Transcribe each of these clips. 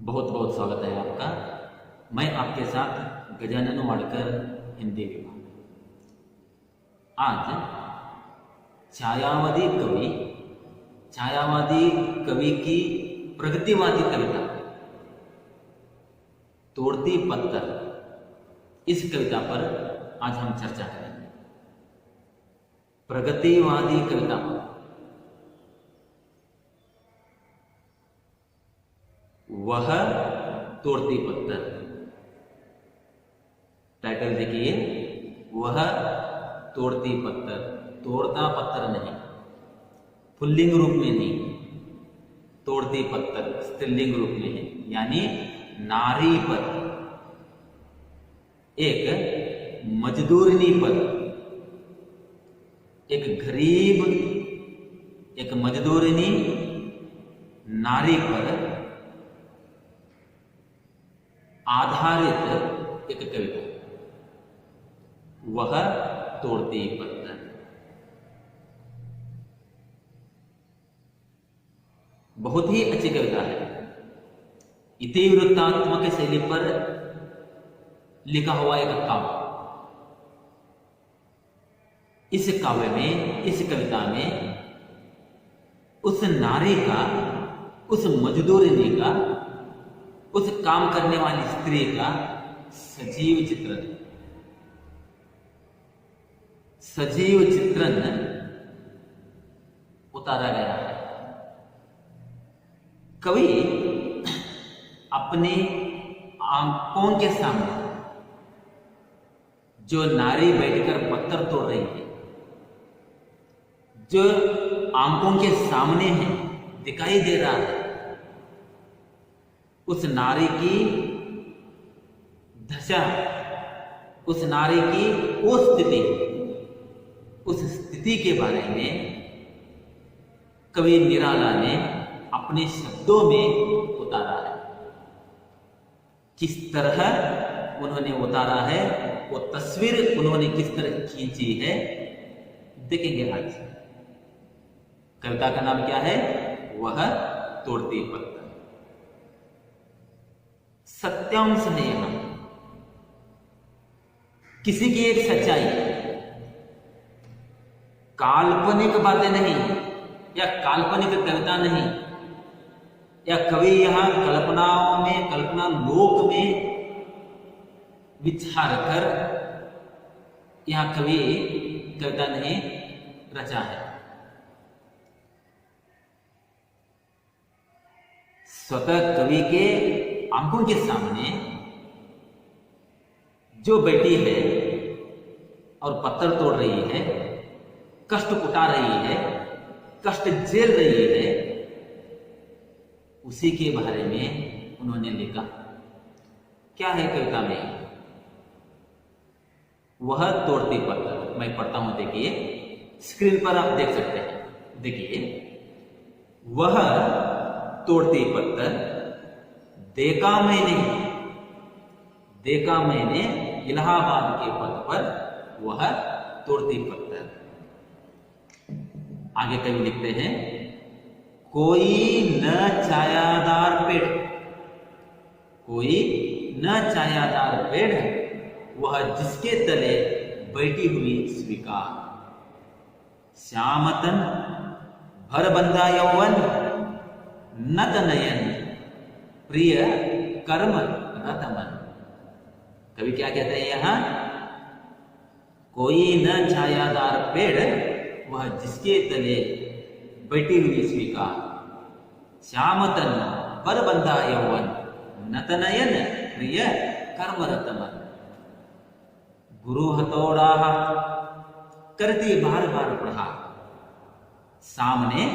बहुत बहुत स्वागत है आपका। मैं आपके साथ गजानन वाडकर हिंदी विभाग। आज छायावादी कवि की प्रगतिवादी कविता तोड़ती पत्थर, इस कविता पर आज हम चर्चा करेंगे। प्रगतिवादी कविता वह तोड़ती पत्थर। टाइटल देखिए, वह तोड़ती पत्थर। तोड़ता पत्थर नहीं, पुल्लिंग रूप में नहीं, तोड़ती पत्थर स्त्रीलिंग रूप में है, यानी नारी पर, एक मजदूरनी पर, एक गरीब, एक मजदूरनी नारी पर आधारित एक कविता, वह तोड़ती पत्थर। बहुत ही अच्छी कविता है। इतिवृत्तात्मक शैली पर लिखा हुआ एक काव्य। इस काव्य में, इस कविता में उस नारी का, उस मजदूरनी का, उस काम करने वाली स्त्री का सजीव चित्रण, सजीव चित्रण उतारा गया है। कवि अपने आंखों के सामने जो नारी बैठकर पत्थर तोड़ रही है, जो आंखों के सामने है, दिखाई दे रहा है, उस नारी की दशा, उस नारी की वो स्थिति, उस स्थिति के बारे में कवि निराला ने अपने शब्दों में उतारा है। किस तरह उन्होंने उतारा है, वो तस्वीर उन्होंने किस तरह खींची है, देखेंगे आज। कविता का नाम क्या है? वह तोड़ती पत्थर। सत्यांश है यहां, किसी की एक सच्चाई, काल्पनिक बातें नहीं, या काल्पनिक कविता नहीं, या कवि यहां कल्पनाओं में, कल्पना लोक में विचार कर यहां कवि कविता नहीं रचा है। स्वतः कवि के आंखों के सामने जो बैठी है और पत्थर तोड़ रही है, कष्ट उठा रही है, कष्ट झेल रही है, उसी के बारे में उन्होंने लिखा। क्या है कविता में? वह तोड़ती पत्थर। मैं पढ़ता हूं, देखिए, स्क्रीन पर आप देख सकते हैं। देखिए, वह तोड़ती पत्थर, देखा मैंने इलाहाबाद के पथ पर वह तोड़ती पत्थर। आगे कवि लिखते हैं, कोई न छायादार पेड़, कोई न छायादार पेड़, वह जिसके तले बैठी हुई स्वीकार। श्यामतन भर बंधा यौवन, नत नयन प्रिय कर्म रतमन। कवि क्या कहते हैं यहां? कोई न छायादार पेड़, वह जिसके तले बैठी हुई स्वीकार। श्यामतन पर बंधा यौवन, नतनयन प्रिय कर्म रतमन। गुरु हथौड़ा करती बार बार पढ़ा, सामने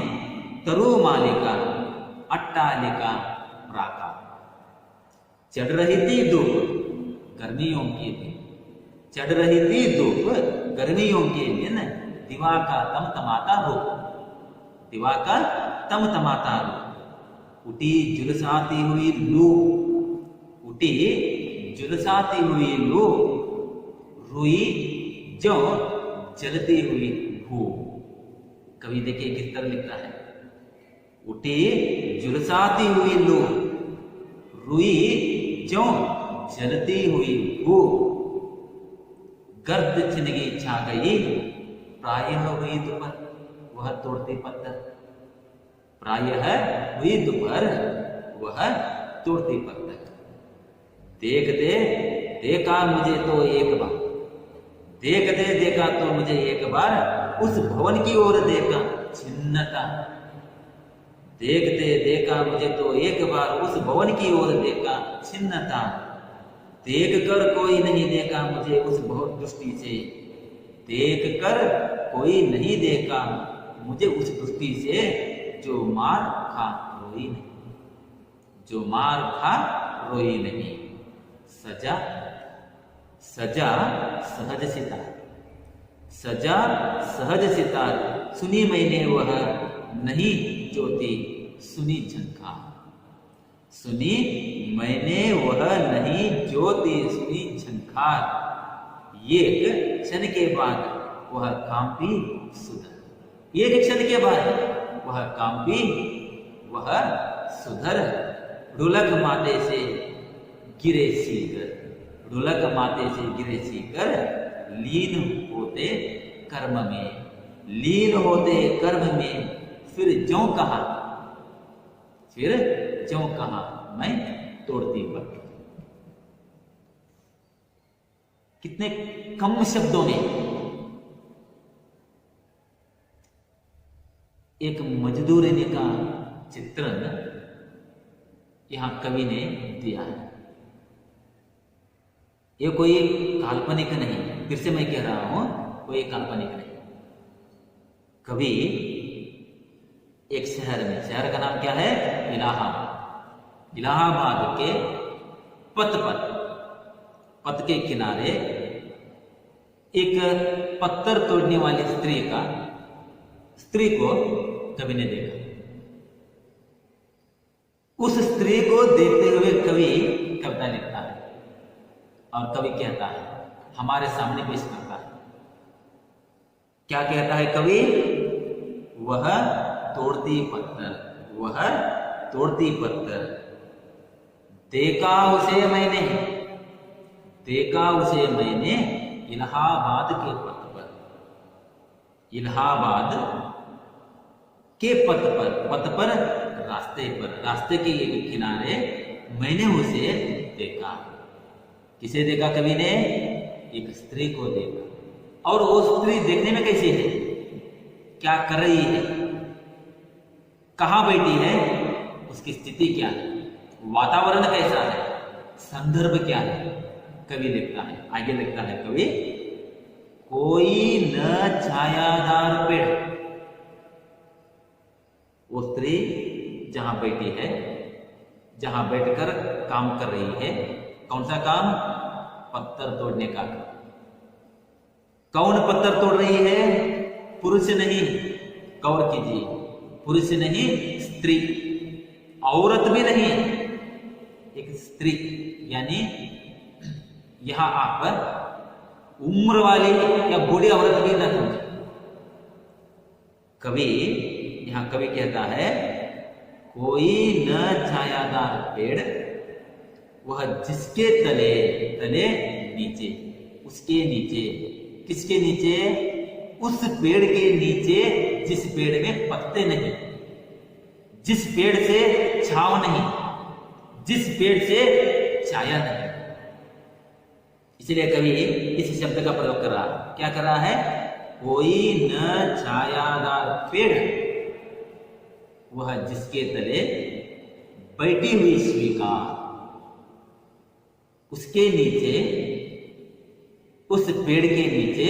तरु मालिका अट्टालिका प्राका। चढ़ रही थी धूप गर्मियों के दिन, चढ़ रही थी धूप गर्मियों के दिन, दिवा का तमतमाता रूप, दिवा का तमतमाता रूप। उठी झुलसाती हुई लू, उठी झुलसाती हुई लू, रुई जो जलती हुई भूख। कवि देखिए किस तरह लिखता है, उठी झुलसाती हुई लू, रुई ज्यों जलती हुई भू, गर्द छिनगी छा गई प्रायः हुई दोपहर, वह तोड़ती पत्थर। प्रायः हुई दोपहर, वह तोड़ती पत्थर। देख दे देखा मुझे तो एक बार, देख दे देखा तो मुझे एक बार, उस भवन की ओर देखा छिन्नता। देख दे देखा मुझे तो एक बार, उस भवन की ओर देखा छिन्नता। देख कर कोई नहीं देखा मुझे उस दृष्टि से, देख कर कोई नहीं देखा मुझे उस दृष्टि से, जो मार खा रोई नहीं, जो मार खा रोई नहीं। सजा सजा सहज सितार, सजा सहज सितार, सुनी मैंने वह नहीं ज्योति सुनी झनकार। सुनी मैंने वह नहीं ज्योति सुनी झनकार। एक क्षण के बाद वह कांपी सुधर, एक क्षण के बाद वह कांपी वह सुधर। ढोलक माथे से गिरे सीकर, ढोलक माथे से गिरे सीकर, लीन होते कर्म में, लीन होते कर्म में। फिर ज्यों कहा, फिर ज्यों कहा मैं तोड़ती पत्थर। कितने कम शब्दों में एक मजदूरनी का चित्रण यहां कवि ने दिया है। ये कोई काल्पनिक नहीं, फिर से मैं कह रहा हूं, कोई काल्पनिक नहीं। कवि एक शहर में, शहर का नाम क्या है? इलाहाबाद। इलाहाबाद के पथ के किनारे एक पत्थर तोड़ने वाली स्त्री को कवि ने देखा। उस स्त्री को देखते हुए कवि कविता लिखता है और कवि कहता है, हमारे सामने पेश करता है। क्या कहता है कवि? वह तोड़ती पत्थर, वह तोड़ती पत्थर। देखा उसे मैंने, देखा उसे मैंने इलाहाबाद के पथ पर, इलाहाबाद के पथ पर रास्ते के एक किनारे मैंने उसे देखा। किसे देखा कवि ने? एक स्त्री को देखा। और वो स्त्री देखने में कैसी है? क्या कर रही है? कहां बैठी है? उसकी स्थिति क्या है? वातावरण कैसा है? संदर्भ क्या है? कवि लिखता है, आगे लिखता है कवि, कोई न छायादार पेड़। वो स्त्री जहां बैठी है, जहां बैठकर काम कर रही है, कौन सा काम? पत्थर तोड़ने का काम। कौन पत्थर तोड़ रही है? पुरुष नहीं, गौर कीजिए, पुरुष नहीं, स्त्री। औरत भी नहीं, एक स्त्री। यानी यहां आप उम्र वाली या बूढ़ी औरत भी न समझे। यहां कवि कहता है, कोई न छायादार पेड़, वह जिसके तले नीचे, उसके नीचे, किसके नीचे? उस पेड़ के नीचे जिस पेड़ में पत्ते नहीं, जिस पेड़ से छांव नहीं, जिस पेड़ से छाया नहीं। इसलिए कवि इस शब्द का प्रयोग कर रहा है। क्या कर रहा है? कोई न छायादार पेड़, वह जिसके तले बैठी हुई स्वीकार, उसके नीचे, उस पेड़ के नीचे,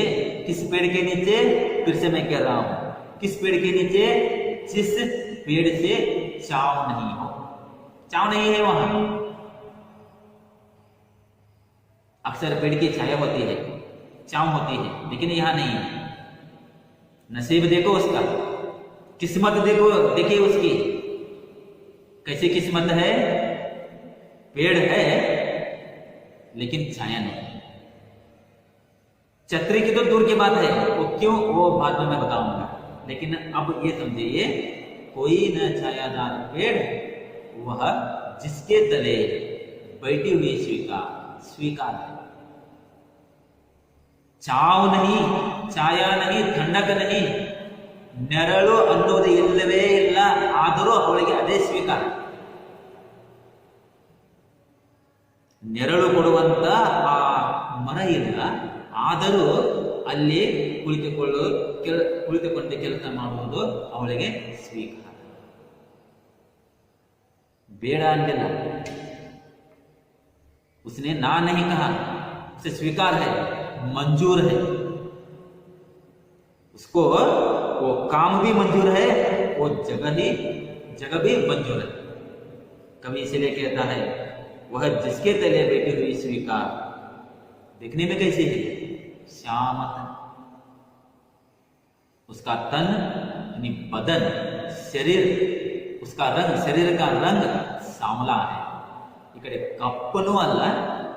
किस पेड़ के नीचे? फिर से मैं कह रहा हूं, किस पेड़ के नीचे? जिस पेड़ से छांव नहीं हो, छांव नहीं है वहां। अक्सर पेड़ की छाया होती है, छांव होती है, लेकिन यहां नहीं है। नसीब देखो उसका, किस्मत देखो, देखिए उसकी कैसी किस्मत है। पेड़ है लेकिन छाया नहीं। छतरी की तो दूर की बात है, वो क्यों, वो बाद में मैं बताऊंगा। लेकिन अब ये समझिए, कोई न छायादार पेड़, वह जिसके तले बैठी हुई स्वीकार है। ಚಾವ್ नहीं, ಛಾಯ नहीं, ಥಂಡಕ नहीं, ನೆರಳು ಅನ್ನೋದು ಇಲ್ಲವೇ ಇಲ್ಲ, ಆದರೂ ಅವಳಿಗೆ ಅದೇ ಸ್ವೀಕಾರ. ನೆರಳು ಕೊಡುವಂತ ಆ ಮರ ಇಲ್ಲ, ಆದರೂ ಅಲ್ಲಿ ಕುಳಿತುಕೊಂಡು ಕೆಲಸ ಮಾಡುವುದು ಅವಳಿಗೆ ಸ್ವೀಕಾರ. ಬೇಡ ಅಂದಿಲ್ಲ, उसने ना नहीं कहा, उसे स्वीकार है, मंजूर है, उसको वो काम भी मंजूर है, वो जगह भी मंजूर है. कवि इसलिए कहता है वह जिसके तले बैठी हुई स्वीकार देखने में कैसी है? श्याम तन. उसका तन यानी बदन, शरीर, उसका रंग, शरीर का रंग सांवला है. ಈ ಕಡೆ ಕಪ್ಪನೂ ಅಲ್ಲ,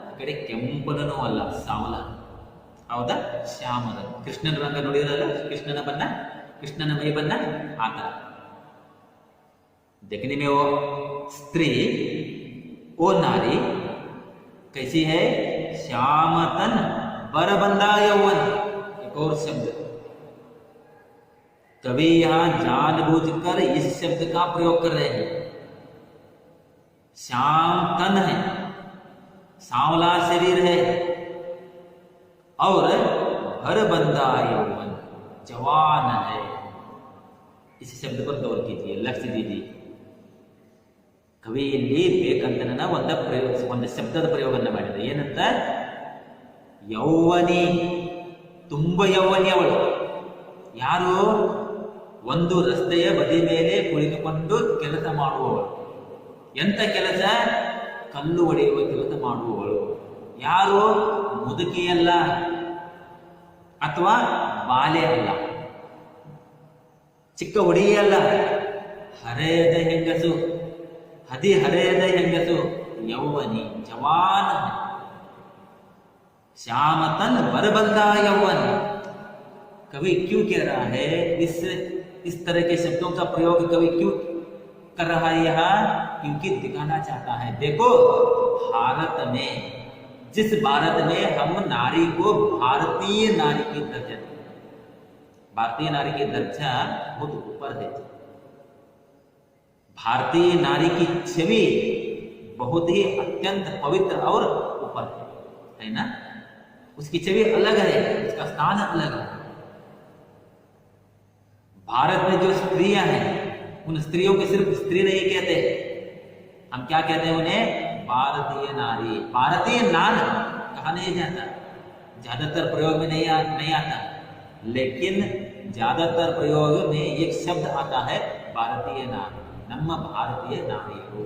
ಈ ಕಡೆ ಕೆಂಪನೂ ಅಲ್ಲ, ಸಾವಲ. ಹೌದಾ? ಶ್ಯಾಮದ. ಕೃಷ್ಣನ ರಂಗ ನೋಡಿದ್ರಲ್ಲ, ಕೃಷ್ಣನ ಬಣ್ಣ, ಕೃಷ್ಣನ ಮೈ ಬಣ್ಣ ಆ ತರ. देखने में वो स्त्री, वो नारी कैसी है? श्यामतन बरबंदा यौवन. एक और शब्द कवि यहां जानबूझकर इस शब्द का प्रयोग कर रहे हैं. श्याम तन है, सांवला शरीर है, और भरबंदा यौवन, जवान है. इस शब्द पर गौर कीजिए, लक्ष्य दीजिए. ಕವಿ ಇಲ್ಲಿ ಬೇಕಂತನ ಒಂದು ಶಬ್ದದ ಪ್ರಯೋಗವನ್ನು ಮಾಡಿದೆ. ಏನಂತ? ಯೌವನಿ, ತುಂಬ ಯೌವನಿ ಅವಳು. ಯಾರು? ಒಂದು ರಸ್ತೆಯ ಬದಿ ಮೇಲೆ ಕುಳಿತುಕೊಂಡು ಕೆಲಸ ಮಾಡುವವಳು. ಎಂತ ಕೆಲಸ? ಕಲ್ಲು ಒಡೆಯುವ ಕೆಲಸ ಮಾಡುವವಳು. ಯಾರು? ಮುದುಕಿಯಲ್ಲ, ಅಥವಾ ಬಾಲೆ ಅಲ್ಲ, ಚಿಕ್ಕ ಹುಡುಗಿಯಲ್ಲ, ಹರೆಯದ ಹೆಂಗಸು, ಹದಿಹರೆಯದ ಹೆಂಗಸು, ಯೌವನಿ, ಜವಾನ. श्यामतन बरबंदा यौवन. कवि क्यों कह रहा है? इस तरह के शब्दों का प्रयोग कवि क्यों कर रहा है यहाँ? क्योंकि दिखाना चाहता है, देखो भारत में, जिस भारत में हम नारी को भारतीय नारी की दर्जा, भारतीय नारी की दर्जा बहुत ऊपर है. भारतीय नारी की छवि बहुत ही अत्यंत पवित्र और ऊपर है ना? उसकी छवि अलग है, उसका स्थान अलग है. भारत में जो स्त्रियां हैं, उन स्त्रियों को सिर्फ स्त्री नहीं कहते, हम क्या कहते हैं उन्हें? भारतीय नारी. भारतीय नार कहा नहीं जाता, ज्यादातर प्रयोग में नहीं आता, लेकिन ज्यादातर प्रयोग में एक शब्द आता है भारतीय नारी. ನಮ್ಮ भारतीय नारियों,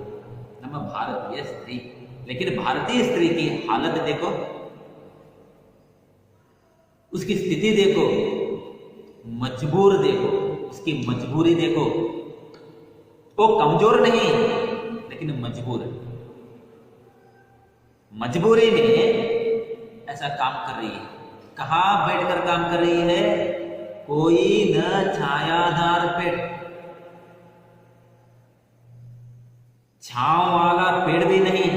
ನಮ್ಮ भारतीय स्त्री. लेकिन भारतीय स्त्री की हालत देखो, उसकी स्थिति देखो, मजबूर देखो, उसकी मजबूरी देखो. वो कमजोर नहीं, लेकिन मजबूर है. मजबूरी में ऐसा काम कर रही है. कहां बैठकर काम कर रही है? कोई न छायादार पेड़, छांव वाला पेड़ भी नहीं,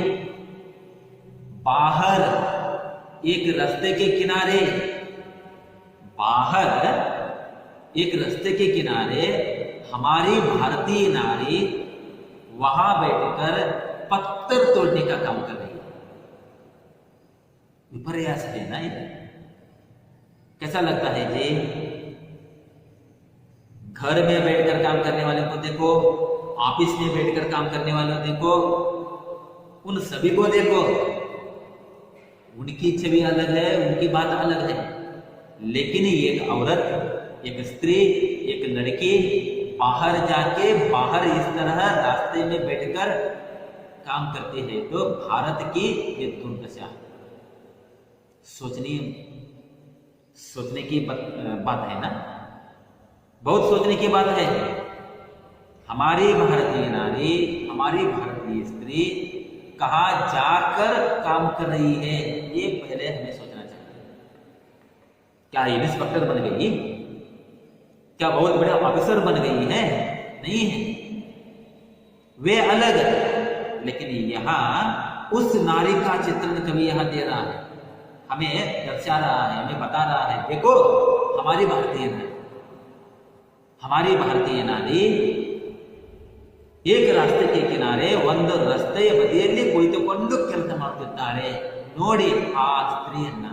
बाहर एक रास्ते के किनारे, बाहर एक रास्ते के किनारे हमारी भारतीय नारी वहां बैठकर पत्थर तोड़ने का काम कर रही है. विपर्यास है ना ये? कैसा लगता है जी? घर में बैठकर काम करने वाले को देखो, ऑफिस में बैठकर काम करने वालों देखो, उन सभी को देखो, उनकी छवि अलग है, उनकी बात अलग है. लेकिन एक औरत, एक स्त्री, एक लड़की बाहर जाके, बाहर इस तरह रास्ते में बैठकर काम करती है, तो भारत की ये दुर्दशा. सोचने की बात है ना? बहुत सोचने की बात है. हमारी भारतीय नारी, हमारी भारतीय स्त्री कहां जाकर काम कर रही है, ये पहले हमें सोचना चाहिए. क्या इंस्पेक्टर बन गई? क्या बहुत बड़े ऑफिसर बन गई है? नहीं है, वे अलग. लेकिन यहाँ उस नारी का चित्रण कवि यहाँ दे रहा है, हमें दर्शा रहा है, हमें बता रहा है, देखो हमारी भारतीय नारी एक रास्ते के किनारे ಒಂದು ರಸ್ತೆಯ ಬದಿಯಲ್ಲಿ ಕುಳಿತುಕೊಂಡು ಕೆಲಸ ಮಾಡುತ್ತಿದ್ದಾರೆ ನೋಡಿ ಆ ಸ್ತ್ರೀಯನ್ನ।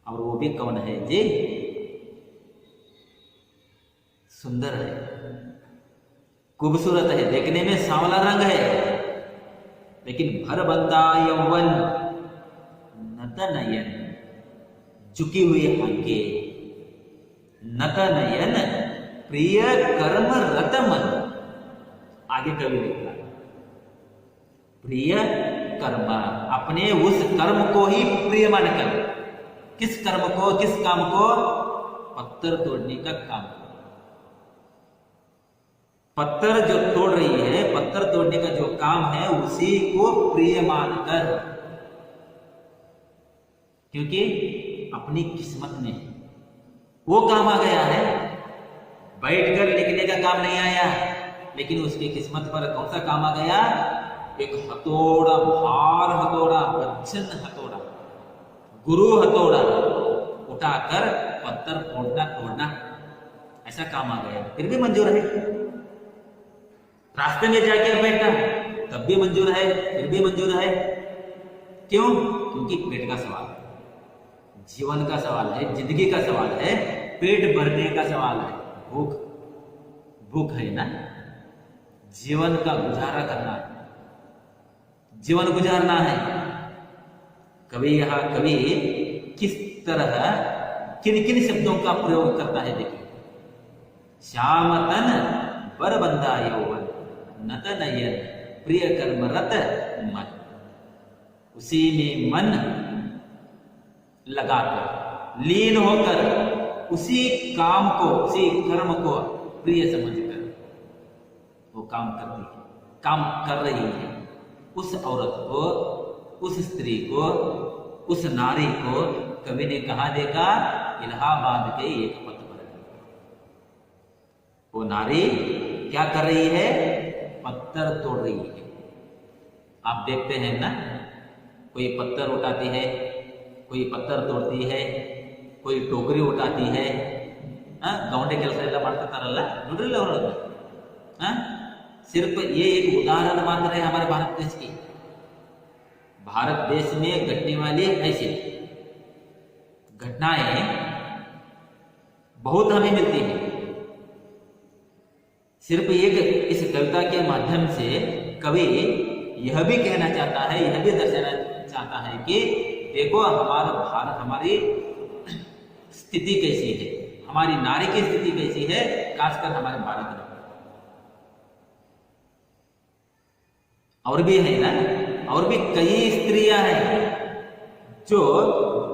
और वो भी कौन है जी? सुंदर है, खूबसूरत है, देखने में सांवला रंग है, लेकिन भरबंदा यौवन, नतनयन, झुकी हुई आंखें, नतनयन, प्रिय कर्म रत मन। आगे कवि लिखा प्रिय कर्म, अपने उस कर्म को ही प्रिय मानकर, किस कर्म को, किस काम को? पत्थर तोड़ने का काम। पत्थर जो तोड़ रही है, पत्थर तोड़ने का जो काम है, उसी को प्रिय मानकर, क्योंकि अपनी किस्मत में वो काम आ गया है। बैठकर लिखने का काम नहीं आया, लेकिन उसकी किस्मत पर कौन सा काम आ गया? एक हथौड़ा, भार हथौड़ा, वजन हथौड़ा, गुरु हथौड़ा उठाकर पत्थर तोड़ना, ऐसा काम आ गया। फिर भी मंजूर है। रास्ते में जाकर बैठना तब भी मंजूर है, फिर भी मंजूर है। क्यों? क्योंकि पेट का सवाल है, जीवन का सवाल है, जिंदगी का सवाल है, पेट भरने का सवाल है, भूख है ना, जीवन का गुजारा करना है, जीवन गुजारना है। कवि किस तरह किन किन शब्दों का प्रयोग करता है देखिए। श्यामतन बरबंदा यौवन, नतनयन, प्रिय कर्म रत मन। उसी में मन लगाकर, लीन होकर, उसी काम को, उसी कर्म को प्रिय समझकर वो काम करती है, काम कर रही है। उस औरत को, उस स्त्री को, उस नारी को कवि ने कहा देखा? इलाहाबाद के एक पथ पर। वो नारी क्या कर रही है? पत्थर तोड़ रही है। आप देखते हैं ना, कोई पत्थर उठाती है, कोई पत्थर तोड़ती है, कोई टोकरी उठाती है, गौंडे ಕೆಲಸ ಎಲ್ಲ ಮಾಡ್ತಿರ್ತಾರಲ್ಲ ನೋಡ್ರಿಲ್ಲ ಅವರು। सिर्फ ये एक उदाहरण मात्र है हमारे भारत देश की। भारत देश में घटने वाली ऐसी घटनाएं बहुत हमें मिलती हैं। सिर्फ एक इस कविता के माध्यम से कवि यह भी कहना चाहता है, यह भी दर्शाना चाहता है कि देखो हमारा भारत, हमारी स्थिति कैसी है, हमारी नारी की स्थिति कैसी है, खासकर हमारे भारत में। और भी है ना, और भी कई स्त्रियां हैं जो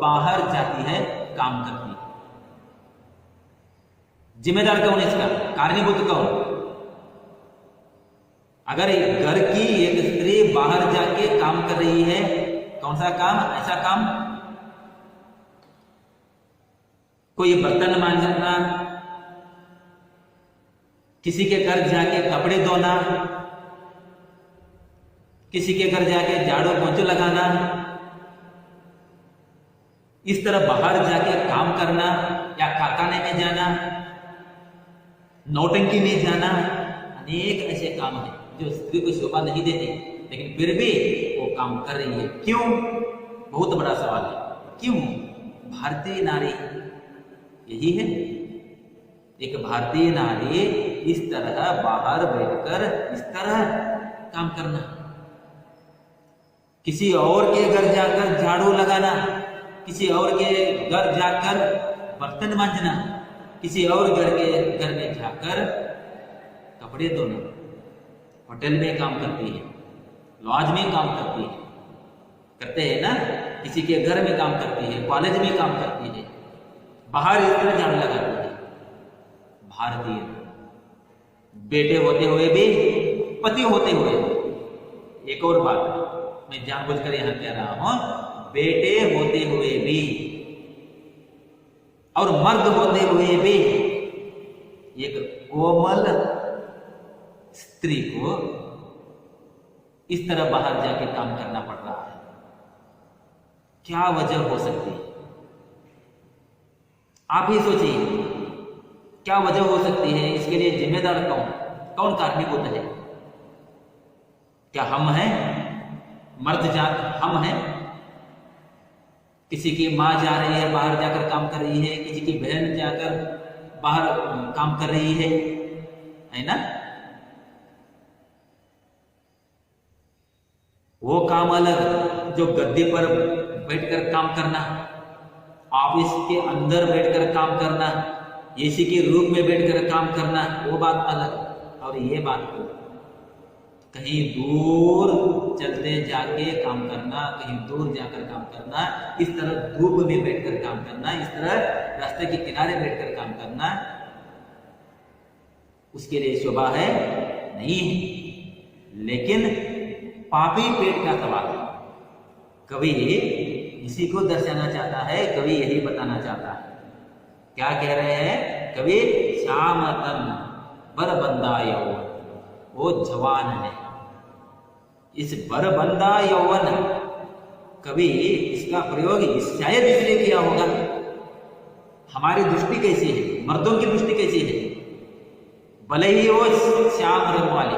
बाहर जाती है, काम करती है। जिम्मेदार कौन है इसका? कारणीभूत कौन? अगर घर की एक स्त्री बाहर जाके काम कर रही है, कौन सा काम? ऐसा काम कोई बर्तन मांजना, किसी के घर जाके कपड़े धोना, किसी के घर जाके झाड़ू पोंछा लगाना, इस तरह बाहर जाके काम करना, या कारखाने में जाना, नौटंकी में जाना, अनेक ऐसे काम हैं जो स्त्री को शोभा नहीं देते, लेकिन फिर भी वो काम कर रही है। क्यों? बहुत बड़ा सवाल है। क्यों? भारतीय नारी यही है। एक भारतीय नारी इस तरह बाहर बैठकर इस तरह काम करना, किसी और के घर जाकर झाड़ू लगाना, किसी और के घर जाकर बर्तन मांजना, किसी और घर में जाकर कपड़े धोना, होटल में काम करती है, लॉज में काम करती है, करते हैं ना, किसी के घर में काम करती है, कॉलेज में काम करती है, बाहर इस तरह झाड़ू लगाती है। भारतीय बेटे होते हुए भी, पति होते हुए। एक और बात मैं जानबूझकर यहां कह रहा हूं, बेटे होते हुए भी और मर्द होते हुए भी एक कोमल स्त्री को इस तरह बाहर जाके काम करना पड़ रहा है? क्या वजह हो सकती है? आप ही सोचिए, क्या वजह हो सकती है? इसके लिए जिम्मेदार कौन कारणीभूत है? क्या हम हैं? मर्द जात हम हैं? किसी की माँ जा रही है, बाहर जाकर काम कर रही है, किसी की बहन जाकर बाहर काम कर रही है ना? वो काम अलग, जो गद्दे पर बैठकर काम करना, ऑफिस के अंदर बैठकर काम करना, एसी के रूम में बैठकर काम करना, वो बात अलग। और ये बात कहीं दूर चलते जाके काम करना, कहीं दूर जाकर काम करना, इस तरह धूप में बैठकर काम करना, इस तरह रास्ते के किनारे बैठकर काम करना, उसके लिए शोभा है नहीं है। लेकिन पापी पेट का सवाल कवि इसी को दर्शाना चाहता है, कवि यही बताना चाहता है। क्या कह रहे हैं कवि? श्याम तन बर बंदा यौवन, वो जवान है। इस बर बंदा यौवन, कवि इसका प्रयोग शायद इसलिए किया होगा, हमारी दृष्टि कैसी है, मर्दों की दृष्टि कैसी है? भले ही वो श्याम रंग वाली,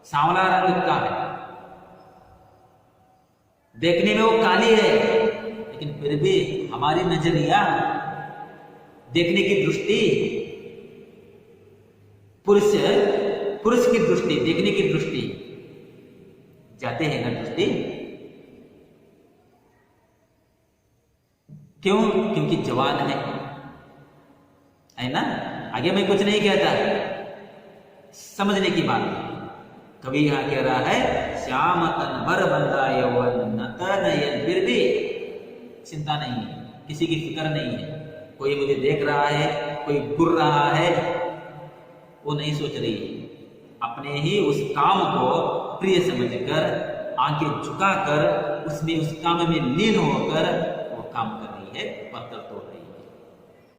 सांवला रंग का है, देखने में वो काली है, लेकिन फिर भी हमारी नजरिया, देखने की दृष्टि, पुरुष की दृष्टि, देखने की दृष्टि जाते हैं ना दृष्टि। क्यों? क्योंकि जवान है ना? आगे मैं कुछ नहीं कहता, समझने की बात है। कवि यहां कह रहा है श्याम तन बर बंदा यौवन न तनयन, फिर भी चिंता नहीं है, किसी की फिक्र नहीं है, कोई मुझे देख रहा है, कोई घूर रहा है, वो नहीं सोच रही है। अपने ही उस काम को प्रिय समझकर, आंखें झुकाकर, उसमें उस काम में लीन होकर वो काम कर रही है, पत्थर तोड़ रही है।